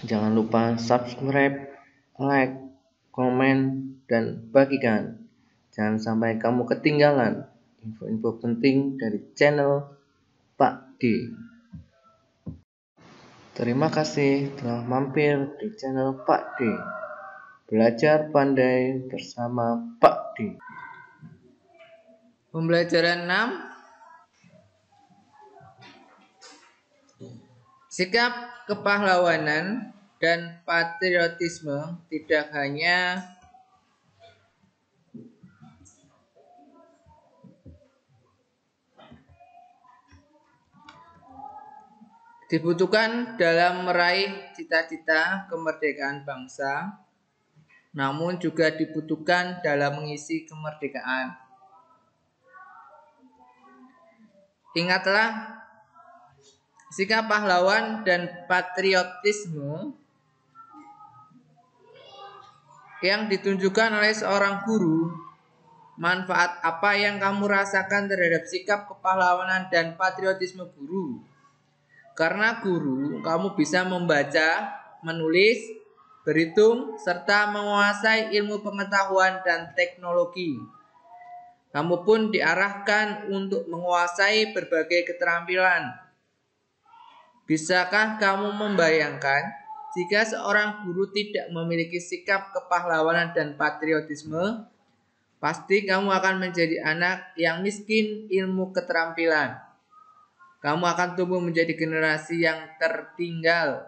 Jangan lupa subscribe, like, komen, dan bagikan. Jangan sampai kamu ketinggalan info-info penting dari channel Pak D. Terima kasih telah mampir di channel Pak D. Belajar pandai bersama Pak D. Pembelajaran 6. Sikap kepahlawanan dan patriotisme tidak hanya dibutuhkan dalam meraih cita-cita kemerdekaan bangsa, namun juga dibutuhkan dalam mengisi kemerdekaan. Ingatlah, sikap pahlawan dan patriotisme yang ditunjukkan oleh seorang guru. Manfaat apa yang kamu rasakan terhadap sikap kepahlawanan dan patriotisme guru? Karena guru, kamu bisa membaca, menulis, berhitung, serta menguasai ilmu pengetahuan dan teknologi. Kamu pun diarahkan untuk menguasai berbagai keterampilan. Bisakah kamu membayangkan jika seorang guru tidak memiliki sikap kepahlawanan dan patriotisme? Pasti kamu akan menjadi anak yang miskin ilmu keterampilan. Kamu akan tumbuh menjadi generasi yang tertinggal.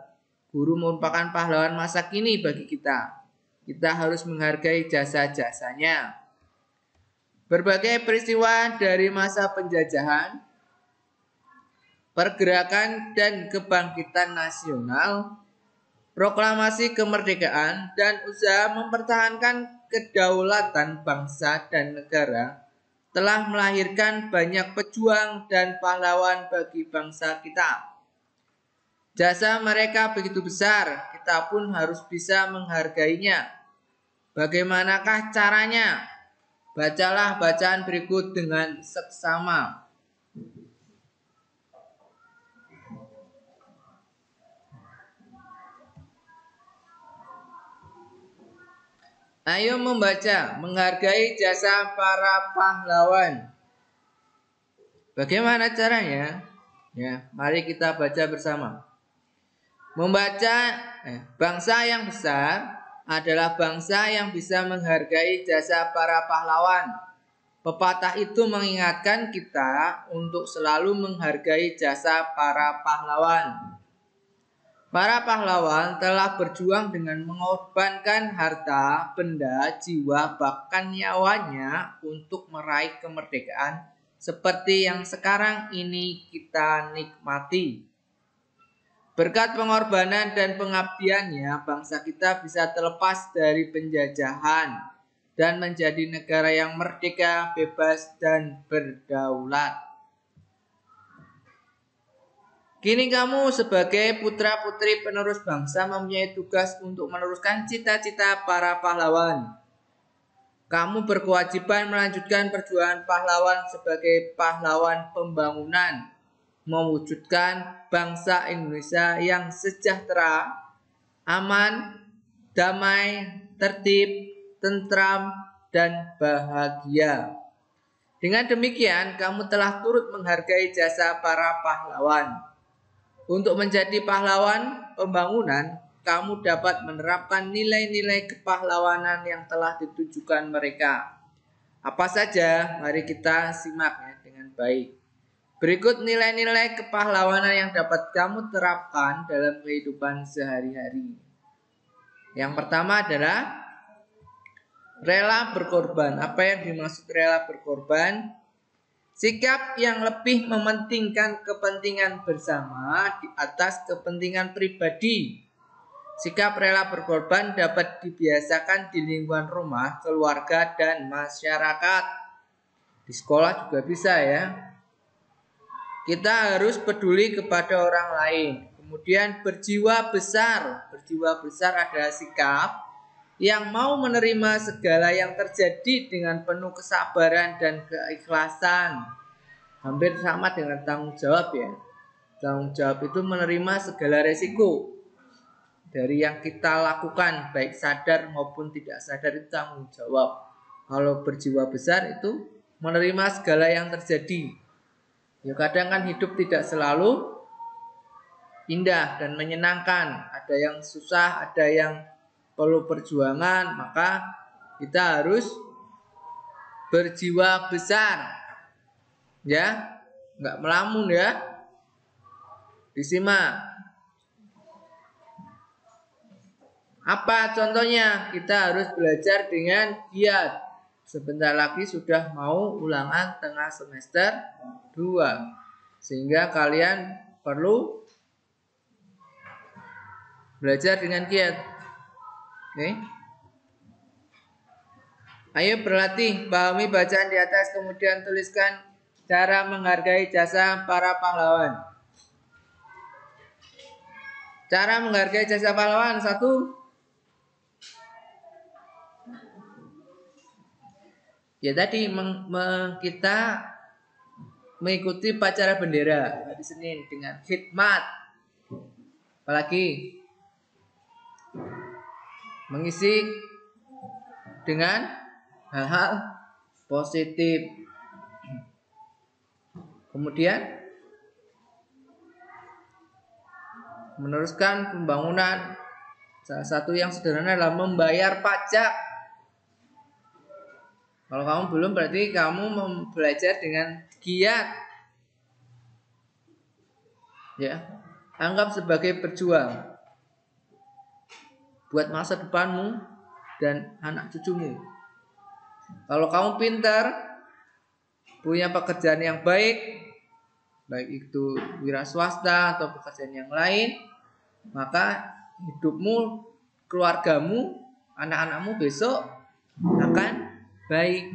Guru merupakan pahlawan masa kini bagi kita. Kita harus menghargai jasa-jasanya. Berbagai peristiwa dari masa penjajahan, pergerakan dan kebangkitan nasional, proklamasi kemerdekaan, dan usaha mempertahankan kedaulatan bangsa dan negara telah melahirkan banyak pejuang dan pahlawan bagi bangsa kita. Jasa mereka begitu besar, kita pun harus bisa menghargainya. Bagaimanakah caranya? Bacalah bacaan berikut dengan seksama. Ayo membaca, menghargai jasa para pahlawan. Bagaimana caranya? Ya, mari kita baca bersama. Membaca, bangsa yang besar adalah bangsa yang bisa menghargai jasa para pahlawan. Pepatah itu mengingatkan kita untuk selalu menghargai jasa para pahlawan. Para pahlawan telah berjuang dengan mengorbankan harta, benda, jiwa, bahkan nyawanya untuk meraih kemerdekaan seperti yang sekarang ini kita nikmati. Berkat pengorbanan dan pengabdiannya, bangsa kita bisa terlepas dari penjajahan dan menjadi negara yang merdeka, bebas, dan berdaulat. Kini kamu sebagai putra-putri penerus bangsa mempunyai tugas untuk meneruskan cita-cita para pahlawan. Kamu berkewajiban melanjutkan perjuangan pahlawan sebagai pahlawan pembangunan, mewujudkan bangsa Indonesia yang sejahtera, aman, damai, tertib, tentram, dan bahagia. Dengan demikian, kamu telah turut menghargai jasa para pahlawan. Untuk menjadi pahlawan pembangunan, kamu dapat menerapkan nilai-nilai kepahlawanan yang telah ditujukan mereka. Apa saja? Mari kita simak ya dengan baik. Berikut nilai-nilai kepahlawanan yang dapat kamu terapkan dalam kehidupan sehari-hari. Yang pertama adalah rela berkorban. Apa yang dimaksud rela berkorban? Sikap yang lebih mementingkan kepentingan bersama di atas kepentingan pribadi. Sikap rela berkorban dapat dibiasakan di lingkungan rumah, keluarga, dan masyarakat. Di sekolah juga bisa ya. Kita harus peduli kepada orang lain. Kemudian berjiwa besar. Berjiwa besar adalah sikap yang mau menerima segala yang terjadi dengan penuh kesabaran dan keikhlasan. Hampir sama dengan tanggung jawab ya. Tanggung jawab itu menerima segala resiko. dari yang kita lakukan, baik sadar maupun tidak sadar, itu tanggung jawab. Kalau berjiwa besar itu menerima segala yang terjadi. Ya kadang kan hidup tidak selalu indah dan menyenangkan. Ada yang susah, ada yang perlu perjuangan, maka kita harus berjiwa besar. Ya, nggak melamun ya. Disimak. Apa contohnya? Kita harus belajar dengan giat. Sebentar lagi sudah mau ulangan tengah semester 2. Sehingga kalian perlu belajar dengan giat. Oke. Ayo berlatih, pahami bacaan di atas, kemudian tuliskan cara menghargai jasa para pahlawan. Cara menghargai jasa pahlawan. 1. Ya tadi kita mengikuti upacara bendera hari Senin dengan khidmat. Apalagi mengisi dengan hal-hal positif. Kemudian meneruskan pembangunan. Salah satu yang sederhana adalah membayar pajak. Kalau kamu belum, berarti kamu belajar dengan giat. Ya, anggap sebagai berjuang buat masa depanmu dan anak cucumu. Kalau kamu pintar, punya pekerjaan yang baik, baik itu wira swasta atau pekerjaan yang lain, maka hidupmu, keluargamu, anak-anakmu besok akan baik.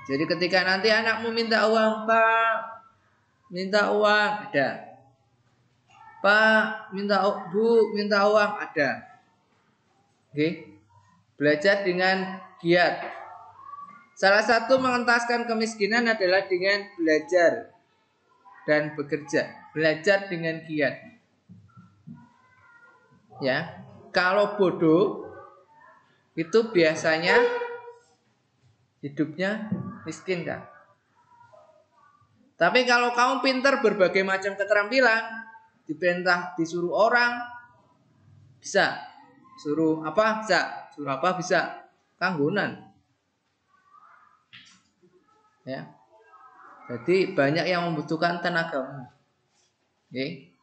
Jadi ketika nanti anakmu minta uang, Pak, minta uang, ada. Pak, Bu, minta uang, ada. Oke. Belajar dengan giat. Salah satu mengentaskan kemiskinan adalah dengan belajar dan bekerja. Belajar dengan giat. Ya. Kalau bodoh itu biasanya hidupnya miskin kan. Tapi kalau kamu pintar berbagai macam keterampilan, diperintah disuruh orang bisa, suruh apa bisa, suruh apa bisa, kanggunan. Ya. Jadi banyak yang membutuhkan tenagamu. Oke.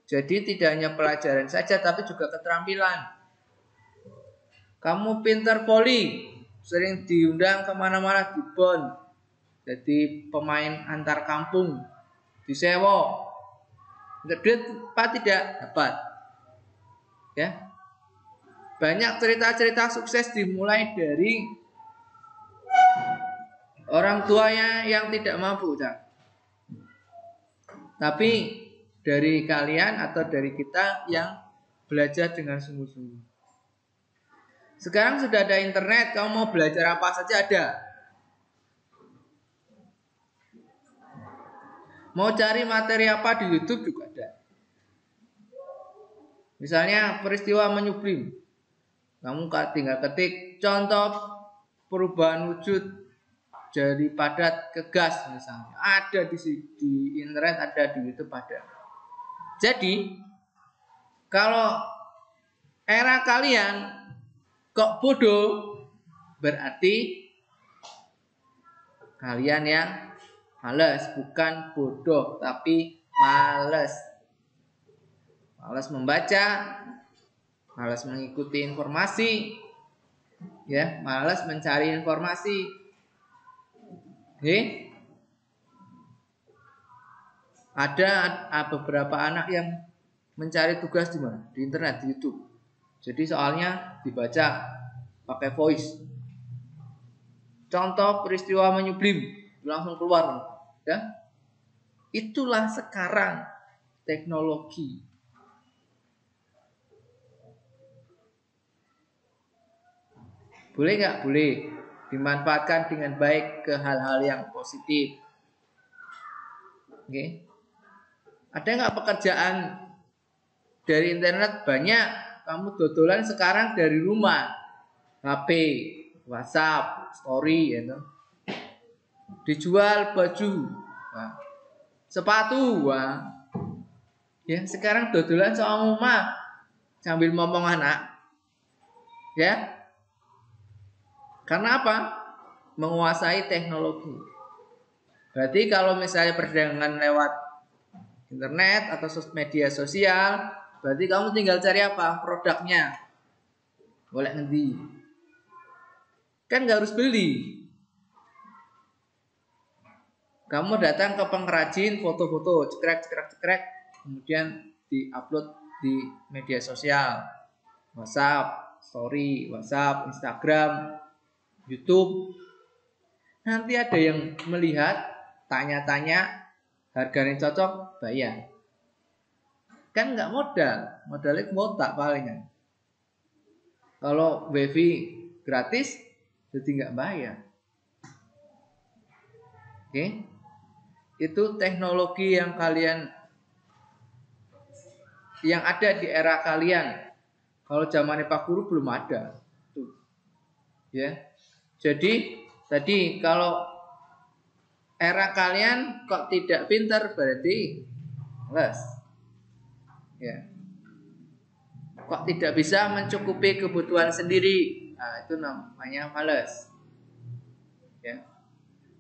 Jadi tidak hanya pelajaran saja tapi juga keterampilan. Kamu pintar voli, sering diundang kemana-mana di BON, jadi pemain antar kampung, disewa, duit apa tidak dapat. Ya, banyak cerita-cerita sukses dimulai dari orang tuanya yang tidak mampu, tapi dari kalian atau dari kita yang belajar dengan sungguh-sungguh. Sekarang sudah ada internet, kamu mau belajar apa saja ada. Mau cari materi apa di YouTube juga ada. Misalnya peristiwa menyublim, kamu tinggal ketik contoh perubahan wujud dari padat ke gas misalnya. Ada di internet, ada di YouTube ada. Jadi kalau era kalian kok bodoh, berarti kalian yang malas, bukan bodoh tapi malas. Malas membaca, malas mengikuti informasi, ya, malas mencari informasi. Oke? Ada beberapa anak yang mencari tugas di mana? Di internet, di YouTube. Jadi soalnya dibaca pakai voice. Contoh peristiwa menyublim langsung keluar, ya. Itulah sekarang teknologi. Boleh nggak? Boleh. Dimanfaatkan dengan baik ke hal-hal yang positif. Oke. Ada nggak pekerjaan dari internet banyak. Kamu dodolan sekarang dari rumah, HP, WhatsApp, story, ya toh. Dijual baju, nah, sepatu, wah. Ya sekarang dodolan soal rumah sambil ngomong anak, ya. Karena apa? Menguasai teknologi. Berarti kalau misalnya perdagangan lewat internet atau media sosial, berarti kamu tinggal cari apa? Produknya. Boleh ngendi. Kan nggak harus beli. Kamu datang ke pengrajin foto-foto, cekrek, kemudian diupload di media sosial, WhatsApp, Story, WhatsApp, Instagram, YouTube. Nanti ada yang melihat, tanya-tanya, harganya cocok, bayar. Kan nggak modalnya kuota palingan. Kalau wifi gratis, jadi nggak bayar. Oke, itu teknologi yang ada di era kalian. Kalau zamannya Pak Guru belum ada. Tuh. Ya. Jadi tadi kalau era kalian kok tidak pintar berarti males. Ya. Kok tidak bisa mencukupi kebutuhan sendiri. Nah, itu namanya males. Ya.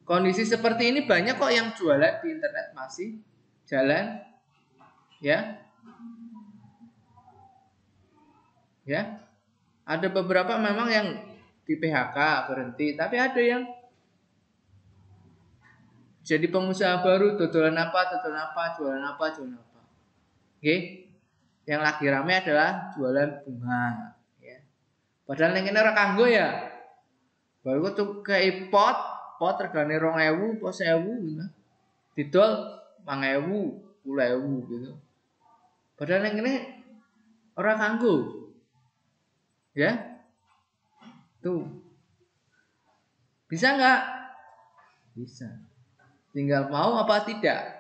Kondisi seperti ini banyak kok yang jualan di internet masih jalan. Ya. Ya. Ada beberapa memang yang di PHK berhenti, tapi ada yang jadi pengusaha baru, jualan apa, jualan apa. Oke. Yang lagi rame adalah jualan bunga, ya. Padahal yang ini ora kanggo ya. Baru tuh kayak pot regane 2.000, pot 1.000 gitu. Didol 5.000, 10.000 gitu. Padahal yang ini ora kanggo. Ya. Tuh. Bisa nggak? Bisa. Tinggal mau apa tidak.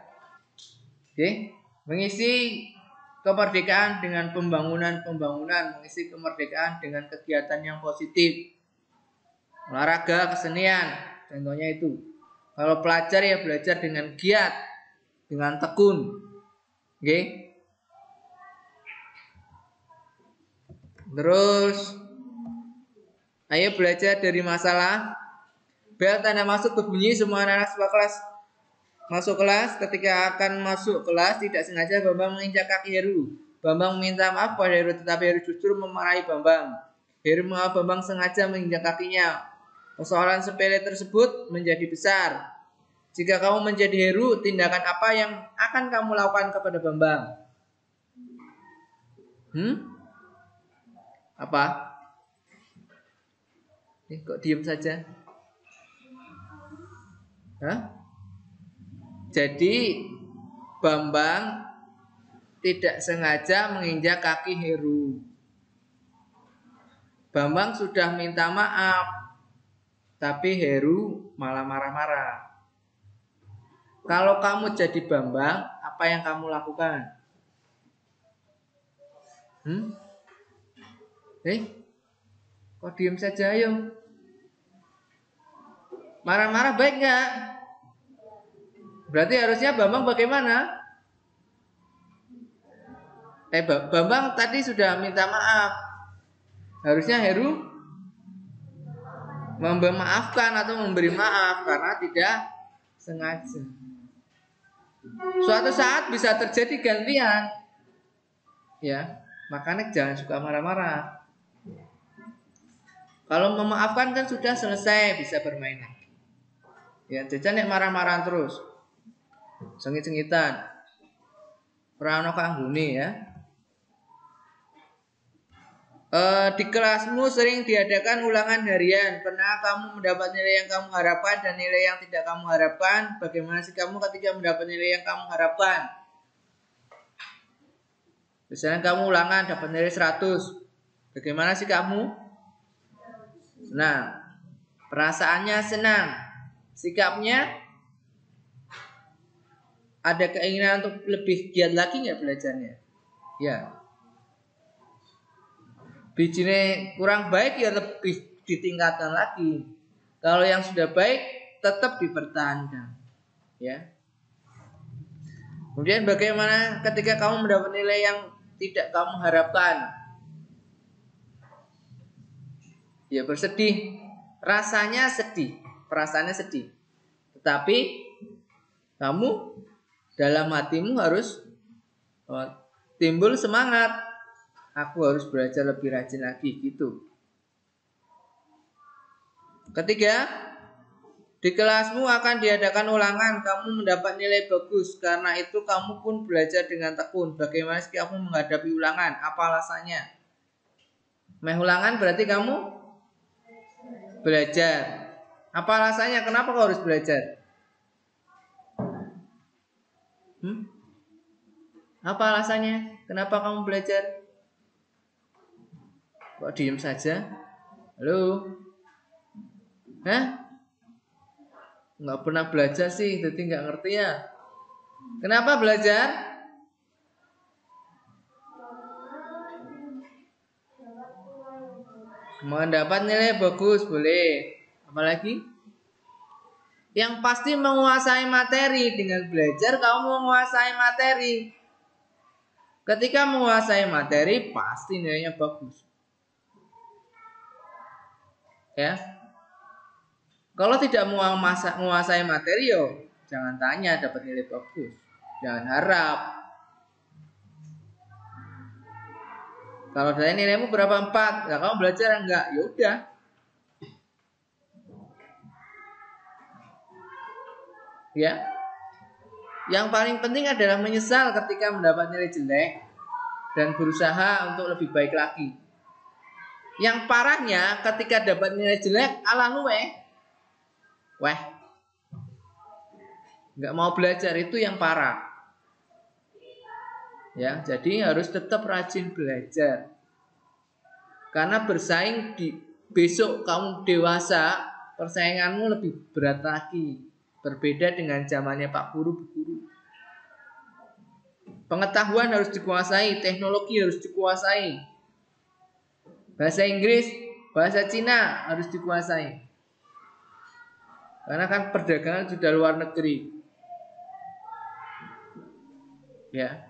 Oke, mengisi kemerdekaan dengan pembangunan, mengisi kemerdekaan dengan kegiatan yang positif. Olahraga, kesenian, contohnya itu. Kalau pelajar ya belajar dengan giat, dengan tekun. Oke. Terus ayo belajar dari masalah. Bel tanda masuk berbunyi, semua anak-anak sebuah kelas masuk kelas. Ketika akan masuk kelas, tidak sengaja Bambang menginjak kaki Heru. Bambang meminta maaf pada Heru, tetapi Heru justru memarahi Bambang. Heru menganggap Bambang sengaja menginjak kakinya. Persoalan sepele tersebut menjadi besar. Jika kamu menjadi Heru, tindakan apa yang akan kamu lakukan kepada Bambang? Apa? Kok diem saja? Hah? Jadi Bambang tidak sengaja menginjak kaki Heru. Bambang sudah minta maaf, tapi Heru malah marah-marah. Kalau kamu jadi Bambang, apa yang kamu lakukan? Kok diem saja, ayo. Marah-marah baik nggak? Berarti harusnya Bambang bagaimana? Bambang tadi sudah minta maaf. Harusnya Heru memaafkan atau memberi maaf karena tidak sengaja. Suatu saat bisa terjadi gantian. Ya, makanya jangan suka marah-marah. Kalau memaafkan kan sudah selesai, bisa bermain lagi. Ya, jajan nek marah-marah terus. Sengit-sengitan. Ora ono kanggone ya. Di kelasmu sering diadakan ulangan harian. Pernah kamu mendapat nilai yang kamu harapkan dan nilai yang tidak kamu harapkan? Bagaimana sih kamu ketika mendapat nilai yang kamu harapkan? Misalnya kamu ulangan dapat nilai 100. Bagaimana sih kamu? Senang. Perasaannya senang. Sikapnya ada keinginan untuk lebih giat lagi nggak belajarnya? Ya. bijine kurang baik ya lebih ditingkatkan lagi. Kalau yang sudah baik tetap dipertahankan. Ya. Kemudian bagaimana ketika kamu mendapat nilai yang tidak kamu harapkan? Ya bersedih, rasanya sedih, perasaannya sedih. Tetapi kamu dalam hatimu harus timbul semangat. Aku harus belajar lebih rajin lagi gitu. Ketiga, di kelasmu akan diadakan ulangan, kamu mendapat nilai bagus. Karena itu kamu pun belajar dengan tekun. Bagaimana sih kamu menghadapi ulangan? Apa alasannya? Ulangan berarti kamu belajar. Apa alasannya? Kenapa kau harus belajar? Apa alasannya? Kenapa kamu belajar? Kok diem saja? Halo? Hah? Nggak pernah belajar sih, jadi nggak ngerti ya. Kenapa belajar? Mendapat nilai bagus, boleh. Apalagi? Yang pasti menguasai materi. Dengan belajar kamu menguasai materi. Ketika menguasai materi, pasti nilainya bagus. Ya. Kalau tidak menguasai materi, yo jangan tanya dapat nilai bagus. Jangan harap. Kalau dari nilaimu berapa 4, ya kamu belajar enggak? Ya udah. Ya. Yang paling penting adalah menyesal ketika mendapat nilai jelek dan berusaha untuk lebih baik lagi. Yang parahnya ketika dapat nilai jelek ala luwe. Nggak mau belajar, itu yang parah. Ya, jadi harus tetap rajin belajar. Karena bersaing besok kamu dewasa, persainganmu lebih berat lagi. Berbeda dengan zamannya Pak Guru, Bu Guru. Pengetahuan harus dikuasai, teknologi harus dikuasai. Bahasa Inggris, bahasa Cina harus dikuasai. Karena kan perdagangan sudah luar negeri. Ya.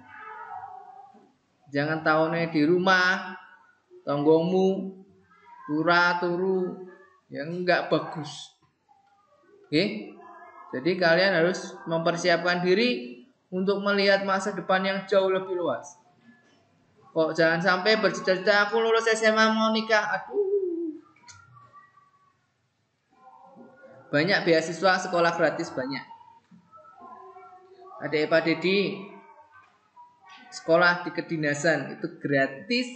Jangan tahunnya di rumah, tonggomu, turu, yang enggak bagus. Oke? Jadi kalian harus mempersiapkan diri untuk melihat masa depan yang jauh lebih luas. Kok jangan sampai bercita-cita aku lulus SMA mau nikah. Aduh. Banyak beasiswa sekolah gratis banyak. Ada Pak Dedi, sekolah di kedinasan itu gratis,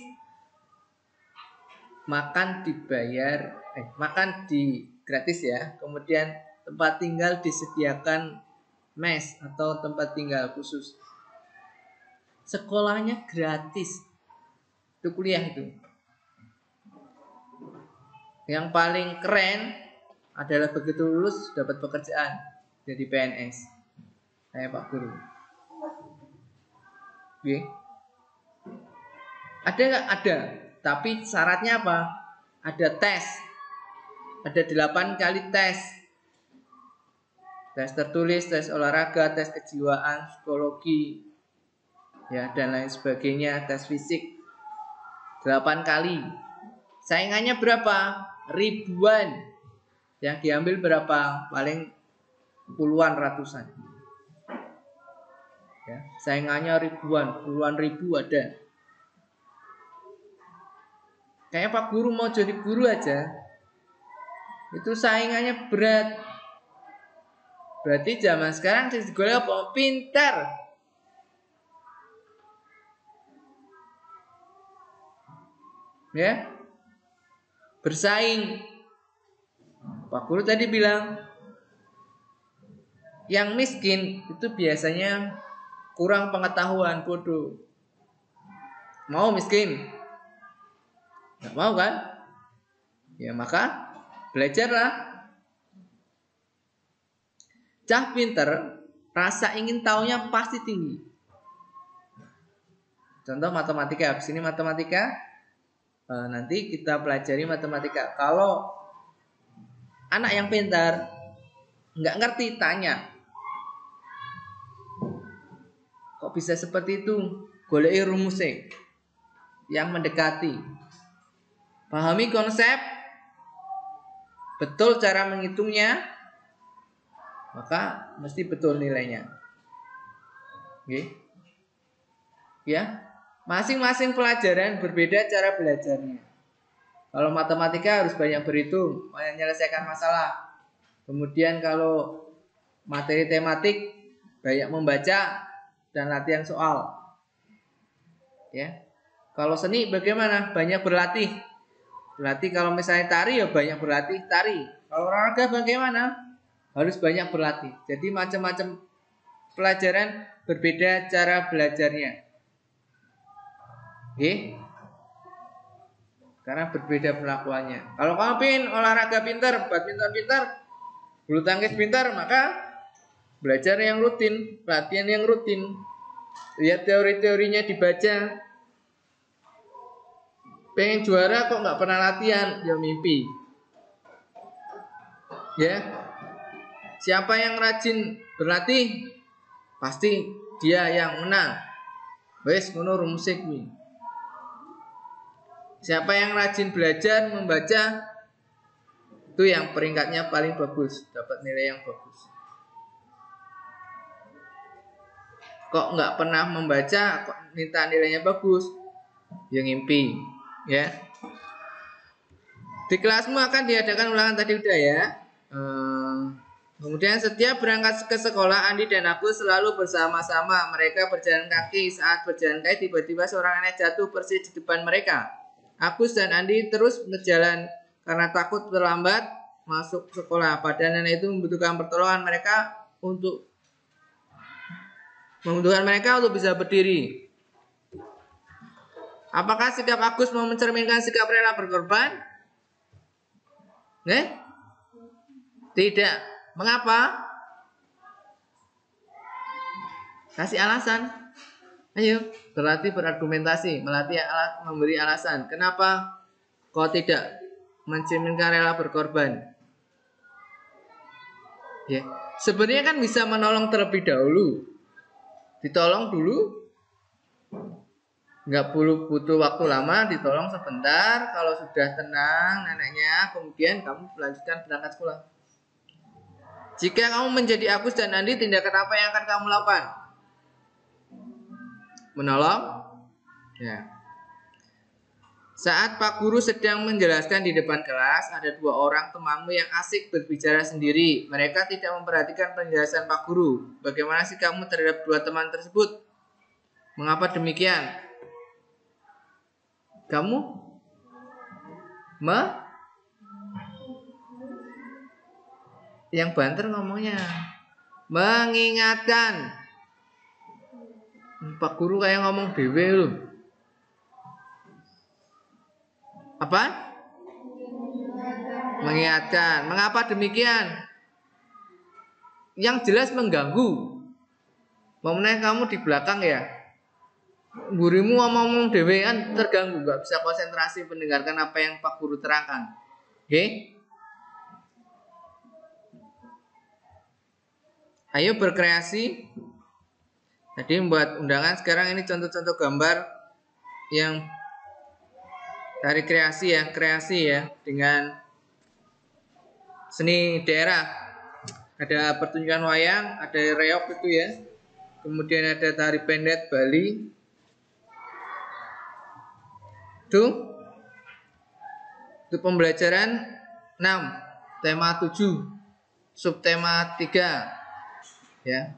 makan dibayar, makan di gratis ya. Kemudian tempat tinggal disediakan mes atau tempat tinggal khusus. Sekolahnya gratis, itu kuliah itu. Yang paling keren adalah begitu lulus dapat pekerjaan jadi PNS, kayak Pak Guru. Oke. Ada nggak? Ada. Tapi syaratnya apa? Ada tes. Ada 8 kali tes. Tes tertulis, tes olahraga, tes kejiwaan, psikologi, ya dan lain sebagainya, tes fisik. 8 kali. Saingannya berapa? Ribuan. Yang diambil berapa? Paling puluhan, ratusan. Ya, saingannya ribuan, puluhan ribu ada. Kayak Pak Guru mau jadi guru aja, itu saingannya berat. Berarti zaman sekarang digolek apa? Pintar. Ya, bersaing. Pak Guru tadi bilang, yang miskin itu biasanya kurang pengetahuan, bodoh. Mau miskin? Nggak mau kan? Ya maka belajarlah. Cah pinter, rasa ingin tahunya pasti tinggi. Contoh matematika, habis ini matematika nanti kita pelajari matematika. Kalau anak yang pintar nggak ngerti, tanya. Kok bisa seperti itu? Goleki rumusnya yang mendekati. Pahami konsep, betul cara menghitungnya, maka mesti betul nilainya. Oke. Ya, masing-masing pelajaran berbeda cara belajarnya. Kalau matematika harus banyak berhitung, menyelesaikan masalah. Kemudian kalau materi tematik banyak membaca dan latihan soal. Ya. Kalau seni bagaimana? Banyak berlatih. Berlatih kalau misalnya tari ya banyak berlatih tari. Kalau olahraga bagaimana? Harus banyak berlatih. Jadi macam-macam pelajaran berbeda cara belajarnya. Oke? Karena berbeda perlakuannya. Kalau kamu pengen olahraga pintar, badminton pintar, bulu tangkis pintar, maka belajar yang rutin, latihan yang rutin. Lihat teori-teorinya dibaca. Pengen juara kok nggak pernah latihan, ya mimpi. Ya, siapa yang rajin berlatih, pasti dia yang menang. Wes ngono rumusnya kuwi. Siapa yang rajin belajar membaca, itu yang peringkatnya paling bagus, dapat nilai yang bagus. Kok nggak pernah membaca, kok minta nilainya bagus, ya ngimpi. Ya. Di kelasmu akan diadakan ulangan tadi udah ya. Kemudian setiap berangkat ke sekolah, Andi dan aku selalu bersama-sama. Mereka berjalan kaki. Saat berjalan kaki, tiba-tiba seorang anak jatuh persis di depan mereka. Agus dan Andi terus berjalan karena takut terlambat masuk sekolah. Padahal nenek itu membutuhkan pertolongan mereka untuk bisa berdiri. Apakah sikap Agus mau mencerminkan sikap rela berkorban? Tidak. Mengapa? Kasih alasan. Ayo, berlatih berargumentasi, memberi alasan. Kenapa kau tidak mencerminkan rela berkorban? Ya, sebenarnya kan bisa menolong terlebih dahulu. Ditolong dulu. Nggak perlu butuh waktu lama, ditolong sebentar. Kalau sudah tenang neneknya, kemudian kamu melanjutkan berangkat sekolah. Jika kamu menjadi Agus dan Andi, tindakan apa yang akan kamu lakukan? Menolong? Ya. Saat Pak Guru sedang menjelaskan di depan kelas, ada dua orang temanmu yang asik berbicara sendiri. Mereka tidak memperhatikan penjelasan Pak Guru. Bagaimana sih kamu terhadap dua teman tersebut? Mengapa demikian? Kamu yang banter ngomongnya mengingatkan. Pak Guru kayak ngomong dewe loh. Apa? Mengingatkan. Mengapa demikian? Yang jelas mengganggu. Momennya kamu di belakang ya. Gurimu ngomong dewe kan terganggu, nggak bisa konsentrasi mendengarkan apa yang Pak Guru terangkan. Oke? Ayo berkreasi. Jadi membuat undangan. Sekarang ini contoh-contoh gambar yang dari kreasi ya, dengan seni daerah. Ada pertunjukan wayang, ada reog itu ya. Kemudian ada tari pendet Bali. Itu pembelajaran 6, tema 7, subtema 3 ya.